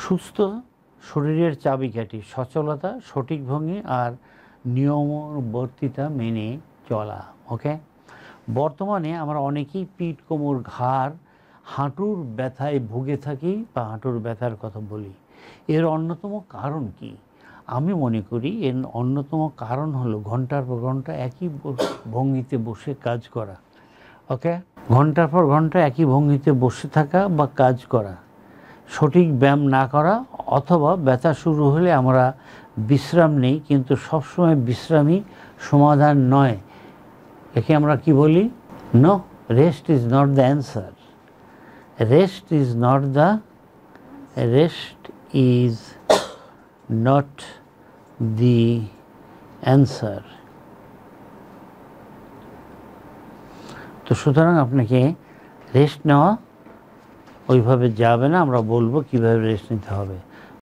সুস্থ শরীরের চাবিকাঠি সচলতা, সঠিক ভঙ্গি আর নিয়মবর্তিতা মেনে চলা। ওকে, বর্তমানে আমরা অনেকেই পিঠ, কোমর, ঘাড়, হাঁটুর ব্যথায় ভুগে থাকি বা হাঁটুর ব্যথার কথা বলি। এর অন্যতম কারণ কি? আমি মনে করি এর অন্যতম কারণ হলো ঘন্টার পর ঘন্টা একই ভঙ্গিতে বসে কাজ করা। ওকে, ঘন্টার পর ঘন্টা একই ভঙ্গিতে বসে থাকা বা কাজ করা, সঠিক ব্যায়াম না করা, অথবা ব্যথা শুরু হলে আমরা বিশ্রাম নেই, কিন্তু সবসময় বিশ্রামই সমাধান নয়। একে আমরা কি বলি? No, rest is not the answer. Rest is not the rest is not the answer. তো সুতরাং আপনাকে রেস্ট নেওয়া ওইভাবে যাবে না। আমরা বলবো কীভাবে রেস্ট নিতে হবে।